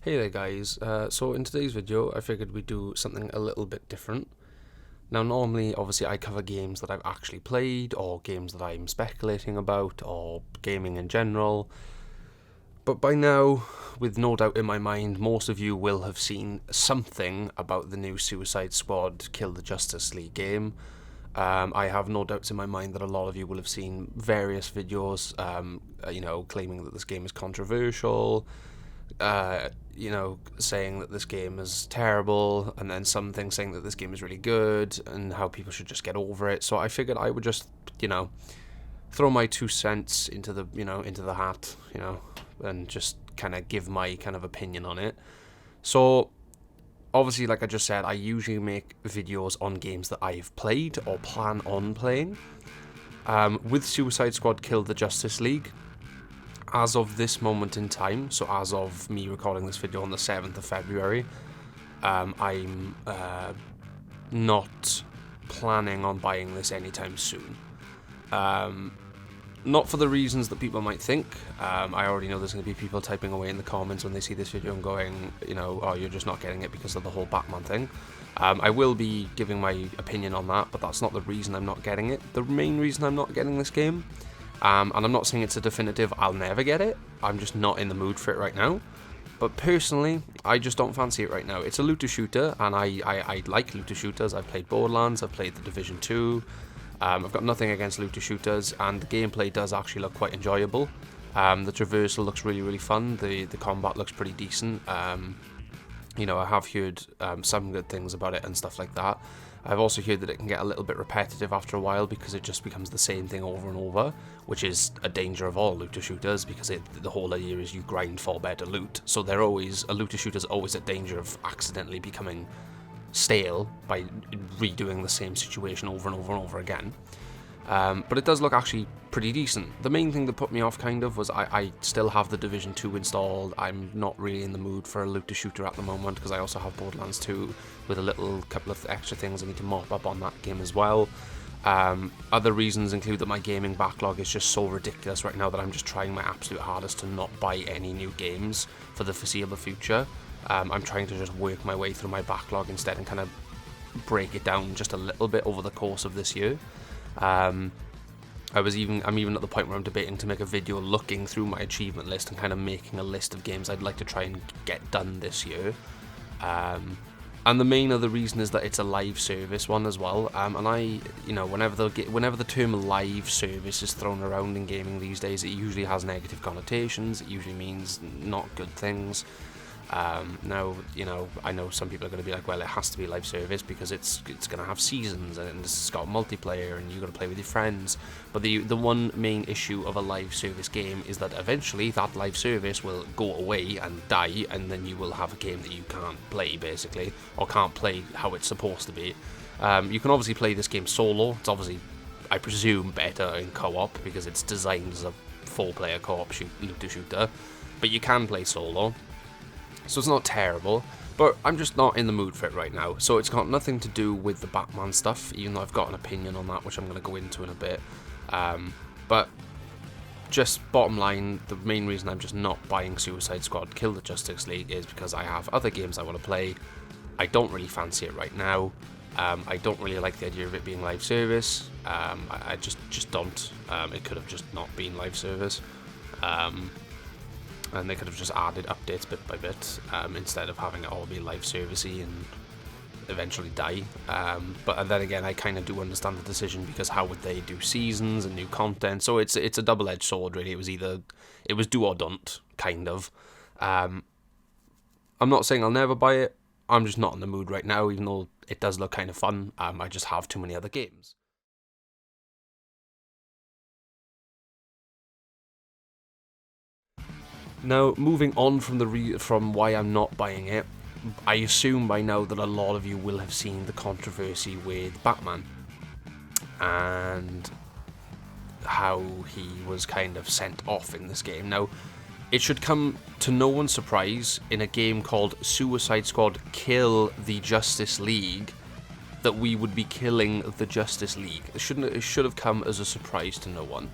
Hey there guys, so in today's video I figured we'd do something a little bit different. Now normally obviously I cover games that I've actually played or games that I'm speculating about or gaming in general, but by now, with no doubt in my mind, most of you will have seen something about the new Suicide Squad Kill the Justice League game. I have no doubts in my mind that a lot of you will have seen various videos, claiming that this game is controversial, saying that this game is terrible, and then some things saying that this game is really good, and how people should just get over it. So I figured I would just, throw my 2 cents into the hat, and just kind of give my kind of opinion on it. So obviously, like I just said, I usually make videos on games that I've played or plan on playing. With Suicide Squad Kill the Justice League, as of this moment in time, so as of me recording this video on the 7th of February, I'm not planning on buying this anytime soon. Not for the reasons that people might think. I already know there's going to be people typing away in the comments when they see this video and going, oh, you're just not getting it because of the whole Batman thing. I will be giving my opinion on that, but that's not the reason I'm not getting it. The main reason I'm not getting this game, and I'm not saying it's a definitive I'll never get it, I'm just not in the mood for it right now. But personally, I just don't fancy it right now. It's a looter shooter, and I like looter shooters. I've played Borderlands, I've played The Division 2. I've got nothing against looter shooters, and the gameplay does actually look quite enjoyable. The traversal looks really, really fun. The combat looks pretty decent. I have heard some good things about it and stuff like that. I've also heard that it can get a little bit repetitive after a while because it just becomes the same thing over and over, which is a danger of all looter shooters because the whole idea is you grind for better loot. So a looter shooter's always at danger of accidentally becoming stale by redoing the same situation over and over and over again. But it does look actually pretty decent. The main thing that put me off kind of was I still have the Division 2 installed. I'm not really in the mood for a looter shooter at the moment because I also have Borderlands 2 with a couple of extra things I need to mop up on that game as well. Other reasons include that my gaming backlog is just so ridiculous right now that I'm just trying my absolute hardest to not buy any new games for the foreseeable future. I'm trying to just work my way through my backlog instead and kind of break it down just a little bit over the course of this year. I'm even at the point where I'm debating to make a video looking through my achievement list and kind of making a list of games I'd like to try and get done this year. And the main other reason is that it's a live service one as well. And whenever the term live service is thrown around in gaming these days, it usually has negative connotations. It usually means not good things. Now, I know some people are going to be like, well, it has to be live service because it's going to have seasons and it's got multiplayer and you've got to play with your friends. But the one main issue of a live service game is that eventually that live service will go away and die, and then you will have a game that you can't play, basically, or can't play how it's supposed to be. You can obviously play this game solo. It's obviously, I presume, better in co-op because it's designed as a 4-player co-op looter shooter, but you can play solo. So it's not terrible, but I'm just not in the mood for it right now. So it's got nothing to do with the Batman stuff, even though I've got an opinion on that, which I'm going to go into in a bit. But just bottom line, the main reason I'm just not buying Suicide Squad Kill the Justice League is because I have other games I want to play. I don't really fancy it right now. I don't really like the idea of it being live service. I just don't. It could have just not been live service. And they could have just added updates bit by bit instead of having it all be live servicey and eventually die. But then again, I kind of do understand the decision because how would they do seasons and new content? So it's a double-edged sword, really. It was do or don't, kind of. I'm not saying I'll never buy it. I'm just not in the mood right now, even though it does look kind of fun. I just have too many other games. Now, moving on from why I'm not buying it, I assume by now that a lot of you will have seen the controversy with Batman and how he was kind of sent off in this game. Now, it should come to no one's surprise in a game called Suicide Squad Kill the Justice League that we would be killing the Justice League. It should have come as a surprise to no one.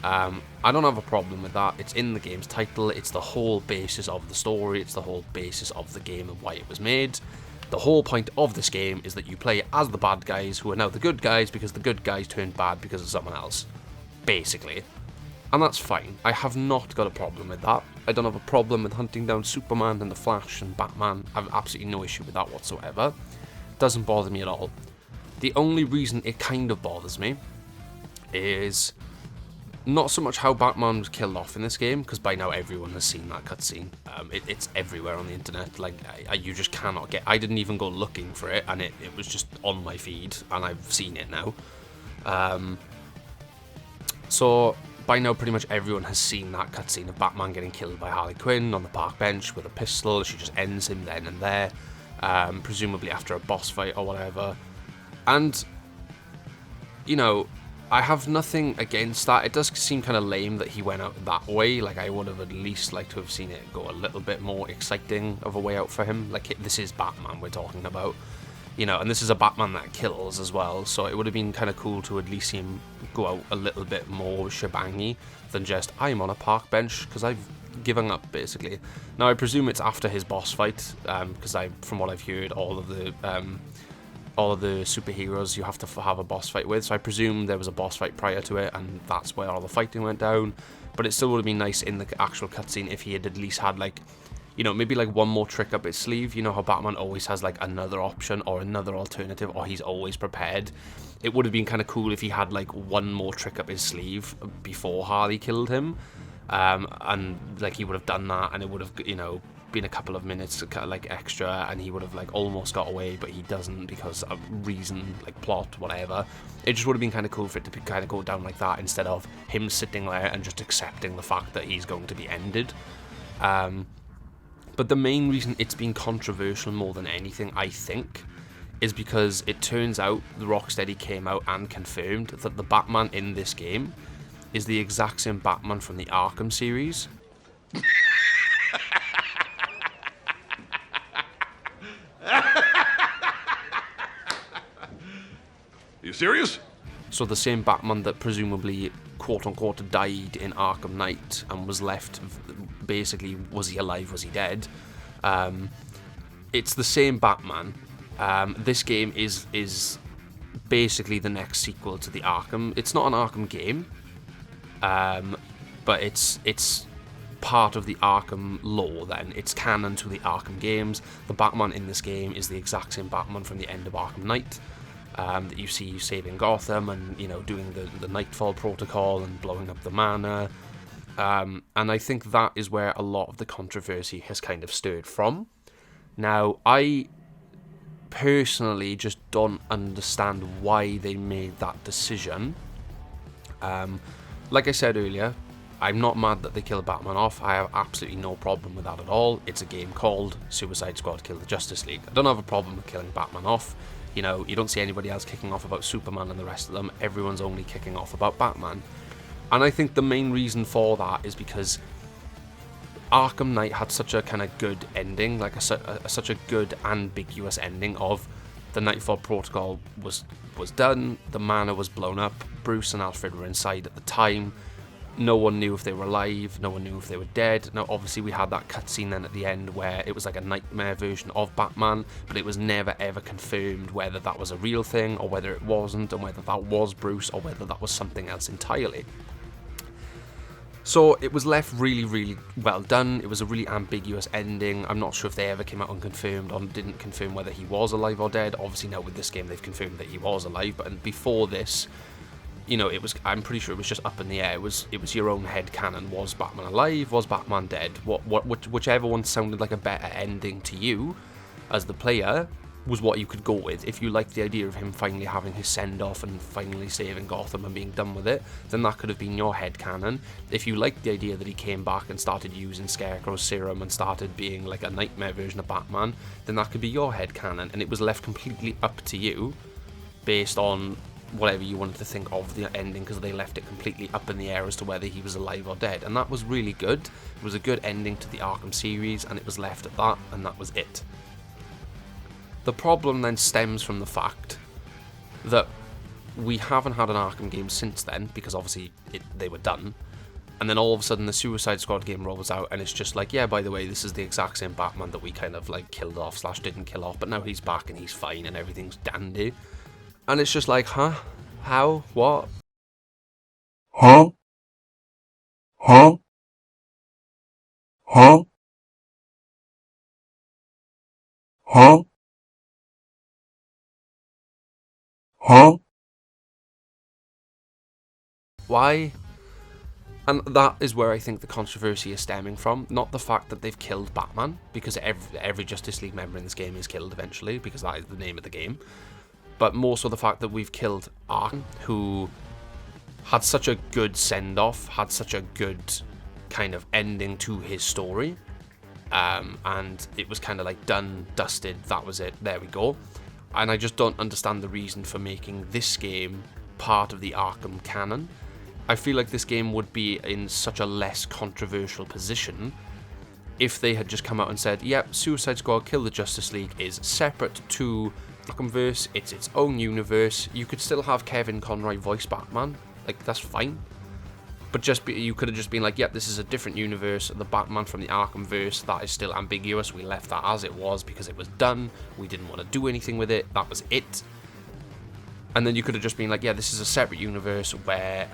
I don't have a problem with that. It's in the game's title. It's the whole basis of the story. It's the whole basis of the game and why it was made. The whole point of this game is that you play as the bad guys who are now the good guys because the good guys turned bad because of someone else, basically. And that's fine. I have not got a problem with that. I don't have a problem with hunting down Superman and the Flash and Batman. I have absolutely no issue with that whatsoever. It doesn't bother me at all. The only reason it kind of bothers me is not so much how Batman was killed off in this game, because by now everyone has seen that cutscene. It's everywhere on the internet. Like, you just cannot get... I didn't even go looking for it, and it was just on my feed, and I've seen it now. So, by now pretty much everyone has seen that cutscene of Batman getting killed by Harley Quinn on the park bench with a pistol. She just ends him then and there, presumably after a boss fight or whatever. And, you know... I have nothing against that. It does seem kind of lame that he went out that way. Like, I would have at least liked to have seen it go a little bit more exciting of a way out for him. Like, this is Batman we're talking about, you know, and this is a Batman that kills as well. So it would have been kind of cool to at least see him go out a little bit more shebangy than just, I'm on a park bench because I've given up, basically. Now, I presume it's after his boss fight, because from what I've heard, all of the superheroes you have to have a boss fight with, so I presume there was a boss fight prior to it, and that's where all the fighting went down. But it still would have been nice in the actual cutscene if he had at least had, like, you know, maybe like one more trick up his sleeve. You know how Batman always has like another option or another alternative, or he's always prepared. It would have been kind of cool if he had like one more trick up his sleeve before Harley killed him, and like he would have done that, and it would have, you know, been a couple of minutes like extra, and he would have like almost got away, but he doesn't because of reason, like plot, whatever. It just would have been kind of cool for it to kind of go down like that, instead of him sitting there and just accepting the fact that he's going to be ended. But the main reason it's been controversial more than anything, I think, is because it turns out the Rocksteady came out and confirmed that the Batman in this game is the exact same Batman from the Arkham series. You serious? So the same Batman that presumably, quote-unquote, died in Arkham Knight and was left, basically, was he alive, was he dead? It's the same Batman. This game is basically the next sequel to the Arkham. It's not an Arkham game, but it's part of the Arkham lore then. It's canon to the Arkham games. The Batman in this game is the exact same Batman from the end of Arkham Knight. That you see saving Gotham and, you know, doing the Nightfall Protocol and blowing up the manor. And I think that is where a lot of the controversy has kind of stirred from. Now, I personally just don't understand why they made that decision. Like I said earlier, I'm not mad that they killed Batman off. I have absolutely no problem with that at all. It's a game called Suicide Squad Kill the Justice League. I don't have a problem with killing Batman off. You know, you don't see anybody else kicking off about Superman and the rest of them. Everyone's only kicking off about Batman. And I think the main reason for that is because Arkham Knight had such a kind of good ending, like such a good ambiguous ending of the Nightfall Protocol was done, the manor was blown up, Bruce and Alfred were inside at the time. No one knew if they were alive, no one knew if they were dead. Now, obviously, we had that cutscene then at the end where it was like a nightmare version of Batman, but it was never ever confirmed whether that was a real thing or whether it wasn't, and whether that was Bruce or whether that was something else entirely. So it was left really, really well done. It was a really ambiguous ending. I'm not sure if they ever came out and confirmed or didn't confirm whether he was alive or dead. Obviously, now with this game, they've confirmed that he was alive, but before this, you know, I'm pretty sure it was just up in the air. It was your own headcanon. Was Batman alive? Was Batman dead? Whichever one sounded like a better ending to you as the player was what you could go with. If you liked the idea of him finally having his send-off and finally saving Gotham and being done with it, then that could have been your headcanon. If you liked the idea that he came back and started using Scarecrow's serum and started being like a nightmare version of Batman, then that could be your headcanon. And it was left completely up to you based on whatever you wanted to think of the ending, because they left it completely up in the air as to whether he was alive or dead, and that was really good. It was a good ending to the Arkham series, and it was left at that, and that was it. The problem then stems from the fact that we haven't had an Arkham game since then, because obviously they were done. And then all of a sudden the Suicide Squad game rolls out, and it's just like, yeah, by the way, this is the exact same Batman that we kind of like killed off / didn't kill off, but now he's back and he's fine and everything's dandy. And it's just like, huh? How? What? Huh? Huh? Huh? Huh? Huh? Why? And that is where I think the controversy is stemming from. Not the fact that they've killed Batman, because every Justice League member in this game is killed eventually, because that is the name of the game. But more so the fact that we've killed Arkham, who had such a good send-off, had such a good kind of ending to his story. And it was kind of like done, dusted, that was it, there we go. And I just don't understand the reason for making this game part of the Arkham canon. I feel like this game would be in such a less controversial position if they had just come out and said, yep, Suicide Squad Kill the Justice League is separate to Arkhamverse, it's its own universe. You could still have Kevin Conroy voice Batman, like, that's fine. But you could have just been like, yep, this is a different universe. The Batman from the Arkhamverse, that is still ambiguous. We left that as it was because it was done. We didn't want to do anything with it. That was it. And then you could have just been like, yeah, this is a separate universe where,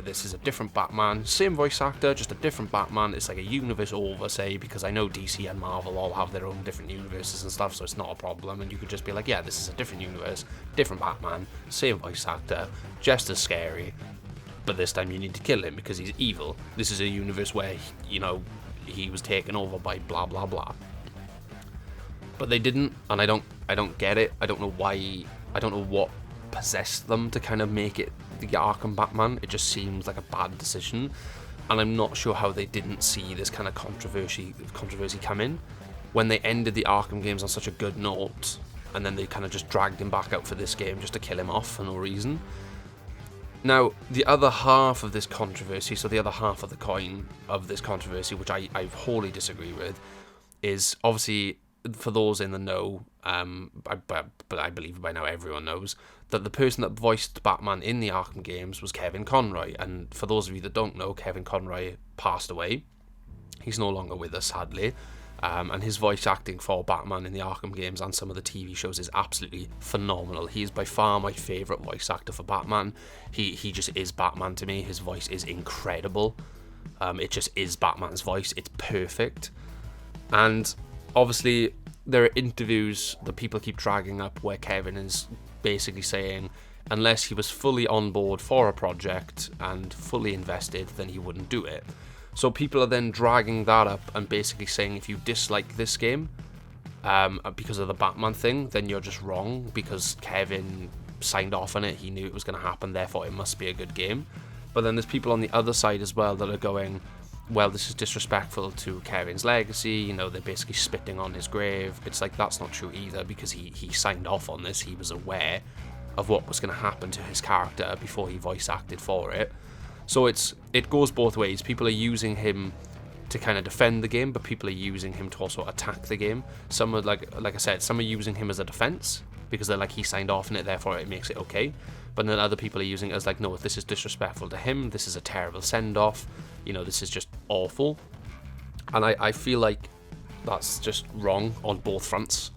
this is a different Batman. Same voice actor, just a different Batman. It's like a universe over, say, because I know DC and Marvel all have their own different universes and stuff, so it's not a problem. And you could just be like, yeah, this is a different universe, different Batman, same voice actor, just as scary. But this time you need to kill him because he's evil. This is a universe where, he was taken over by blah, blah, blah. But they didn't, and I don't get it. I don't know why, I don't know what possessed them to kind of make it the Arkham Batman. It just seems like a bad decision, and I'm not sure how they didn't see this kind of controversy come in when they ended the Arkham games on such a good note, and then they kind of just dragged him back out for this game just to kill him off for no reason. Now, the other half of this controversy, so the other half of the coin of this controversy, which I wholly disagree with, is obviously, for those in the know, but I believe by now everyone knows, that the person that voiced Batman in the Arkham games was Kevin Conroy. And for those of you that don't know, Kevin Conroy passed away. He's no longer with us, sadly. And his voice acting for Batman in the Arkham games and some of the TV shows is absolutely phenomenal. He is by far my favourite voice actor for Batman. He just is Batman to me. His voice is incredible. It just is Batman's voice. It's perfect. And obviously, there are interviews that people keep dragging up where Kevin is basically saying, unless he was fully on board for a project and fully invested, then he wouldn't do it. So people are then dragging that up and basically saying, if you dislike this game because of the Batman thing, then you're just wrong, because Kevin signed off on it, he knew it was going to happen, therefore it must be a good game. But then there's people on the other side as well that are going, well, this is disrespectful to Kevin's legacy, they're basically spitting on his grave. It's like, that's not true either, because he signed off on this, he was aware of what was going to happen to his character before he voice acted for it. So it goes both ways. People are using him to kind of defend the game, but people are using him to also attack the game. Some are, like I said, some are using him as a defense, because they're like, he signed off on it, therefore it makes it okay. But then other people are using it as like, no, if this is disrespectful to him, this is a terrible send-off, this is just awful. And I feel like that's just wrong on both fronts.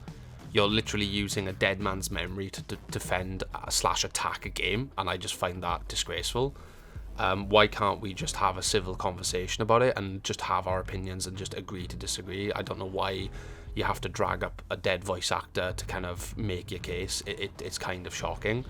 You're literally using a dead man's memory to defend / attack a game, and I just find that disgraceful. Why can't we just have a civil conversation about it and just have our opinions and just agree to disagree? I don't know why you have to drag up a dead voice actor to kind of make your case. It's kind of shocking.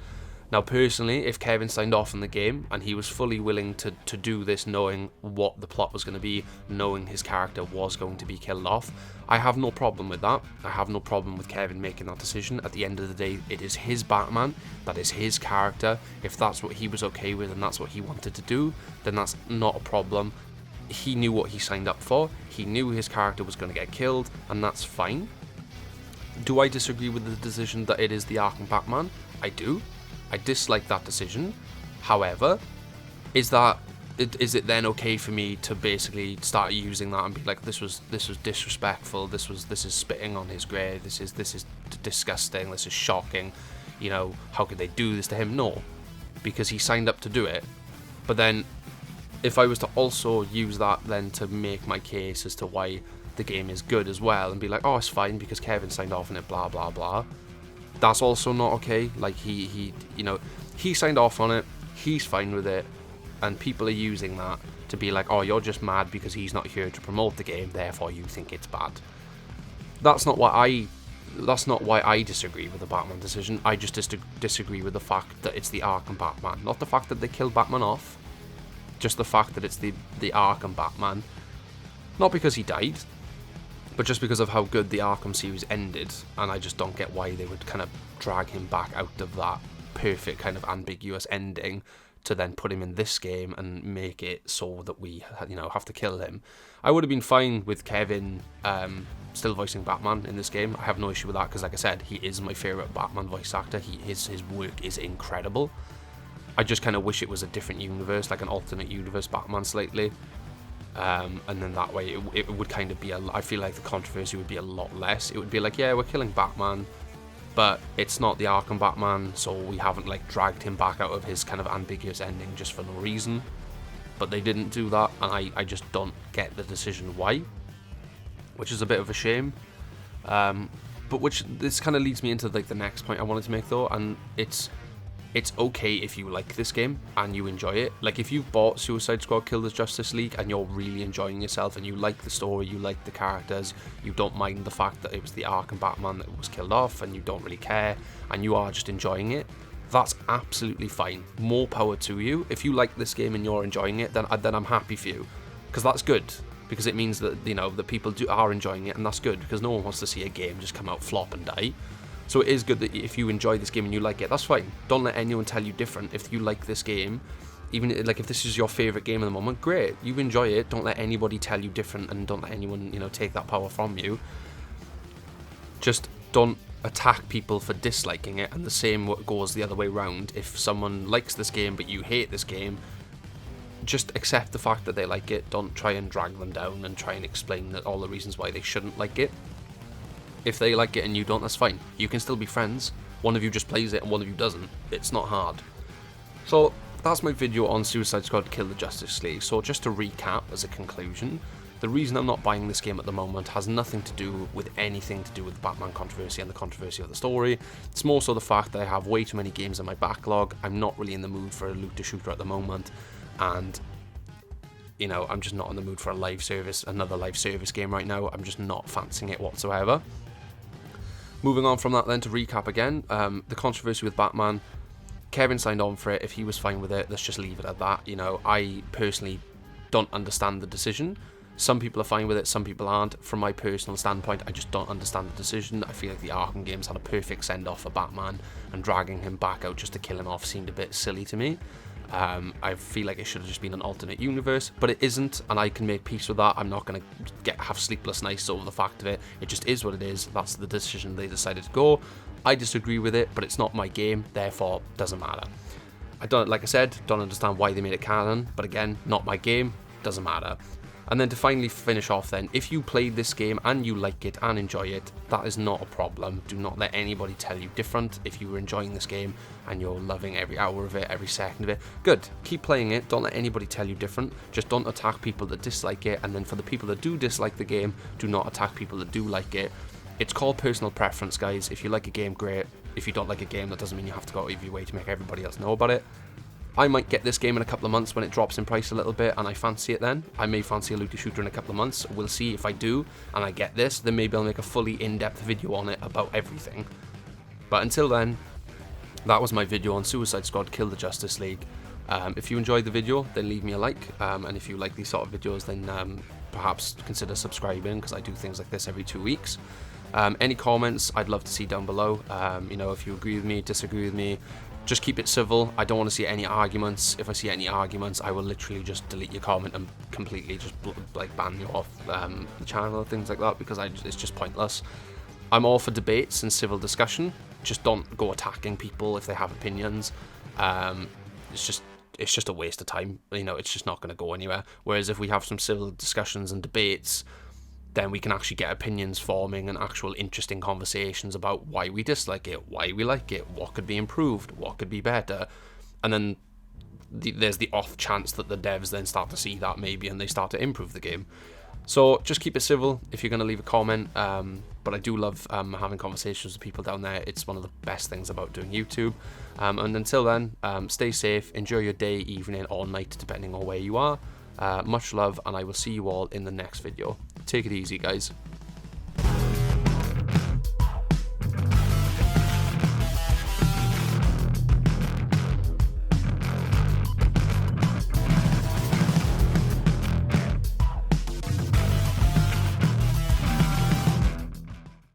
Now, personally, if Kevin signed off on the game and he was fully willing to do this, knowing what the plot was going to be, knowing his character was going to be killed off, I have no problem with that. I have no problem with Kevin making that decision. At the end of the day, it is his Batman. That is his character. If that's what he was okay with and that's what he wanted to do, then that's not a problem. He knew what he signed up for. He knew his character was going to get killed, and that's fine. Do I disagree with the decision that it is the Arkham Batman? I do. I dislike that decision. However, is it then okay for me to basically start using that and be like, this was disrespectful, this is spitting on his grave, this is disgusting, this is shocking, you know, how could they do this to him? No, because he signed up to do it. But then, if I was to also use that then to make my case as to why the game is good as well, and be like, oh, it's fine because Kevin signed off on it, blah blah blah, that's also not okay. Like he you know, he signed off on it, he's fine with it, and people are using that to be like, oh, you're just mad because he's not here to promote the game, therefore you think it's bad. That's not why I disagree with the Batman decision. I just disagree with the fact that it's the Arkham Batman, not the fact that they killed Batman off, just the fact that it's the Arkham Batman. Not because he died, but just because of how good the Arkham series ended, and I just don't get why they would kind of drag him back out of that perfect kind of ambiguous ending to then put him in this game and make it so that we, you know, have to kill him. I would have been fine with Kevin still voicing Batman in this game. I have no issue with that because, like I said, he is my favourite Batman voice actor. His work is incredible. I just kind of wish it was a different universe, like an alternate universe Batman slightly. And then that way it would kind of be I feel like the controversy would be a lot less. It would be like, yeah, we're killing Batman, but it's not the Arkham Batman, so we haven't like dragged him back out of his kind of ambiguous ending just for no reason. But they didn't do that, and I just don't get the decision why, which is a bit of a shame. But which this kind of leads me into like the next point I wanted to make though, and it's okay if you like this game and you enjoy it. Like if you've bought Suicide Squad Kill the Justice League and you're really enjoying yourself and you like the story, you like the characters, you don't mind the fact that it was the Arkham Batman that was killed off and you don't really care and you are just enjoying it, that's absolutely fine. More power to you. If you like this game and you're enjoying it, then I'm happy for you, because that's good, because it means that, you know, that people are enjoying it, and that's good because no one wants to see a game just come out flop and die. So it is good that if you enjoy this game and you like it, that's fine. Don't let anyone tell you different. If you like this game, even like if this is your favourite game at the moment, great. You enjoy it. Don't let anybody tell you different, and don't let anyone, you know, take that power from you. Just don't attack people for disliking it, and the same goes the other way around. If someone likes this game but you hate this game, just accept the fact that they like it. Don't try and drag them down and try and explain that all the reasons why they shouldn't like it. If they like it and you don't, that's fine. You can still be friends. One of you just plays it and one of you doesn't. It's not hard. So that's my video on Suicide Squad Kill the Justice League. So just to recap as a conclusion, the reason I'm not buying this game at the moment has nothing to do with anything to do with the Batman controversy and the controversy of the story. It's more so the fact that I have way too many games in my backlog. I'm not really in the mood for a looter shooter at the moment, and you know, I'm just not in the mood for another live service game right now. I'm just not fancying it whatsoever. Moving on from that then to recap again, the controversy with Batman, Kevin signed on for it. If he was fine with it, let's just leave it at that. You know, I personally don't understand the decision. Some people are fine with it, some people aren't. From my personal standpoint, I just don't understand the decision. I feel like the Arkham games had a perfect send-off for Batman, and dragging him back out just to kill him off seemed a bit silly to me. I feel like it should have just been an alternate universe, but it isn't, and I can make peace with that. I'm not going to have sleepless nights over the fact of it. It just is what it is. That's the decision they decided to go. I disagree with it, but it's not my game, therefore doesn't matter. Like I said, don't understand why they made it canon, but again, not my game, doesn't matter. And then to finally finish off then, if you played this game and you like it and enjoy it, that is not a problem. Do not let anybody tell you different. If you were enjoying this game and you're loving every hour of it, every second of it, good. Keep playing it. Don't let anybody tell you different. Just don't attack people that dislike it. And then for the people that do dislike the game, do not attack people that do like it. It's called personal preference, guys. If you like a game, great. If you don't like a game, that doesn't mean you have to go out of your way to make everybody else know about it. I might get this game in a couple of months when it drops in price a little bit and I fancy it then. I may fancy a looter shooter in a couple of months. We'll see. If I do and I get this, then maybe I'll make a fully in-depth video on it about everything. But until then, that was my video on Suicide Squad Kill the Justice League. If you enjoyed the video, then leave me a like. And if you like these sort of videos, then perhaps consider subscribing, because I do things like this every 2 weeks. Any comments I'd love to see down below. You know, if you agree with me, disagree with me, just keep it civil. I don't want to see any arguments. If I see any arguments, I will literally just delete your comment and completely just like ban you off the channel or things like that, because it's just pointless. I'm all for debates and civil discussion. Just don't go attacking people if they have opinions. It's just a waste of time. You know, it's just not going to go anywhere. Whereas if we have some civil discussions and debates, then we can actually get opinions forming and actual interesting conversations about why we dislike it, why we like it, what could be improved, what could be better. And then there's the off chance that the devs then start to see that maybe and they start to improve the game. So just keep it civil if you're going to leave a comment, but I do love having conversations with people down there. It's one of the best things about doing YouTube. And until then, stay safe, enjoy your day, evening, or night, depending on where you are. Much love, and I will see you all in the next video. Take it easy, guys.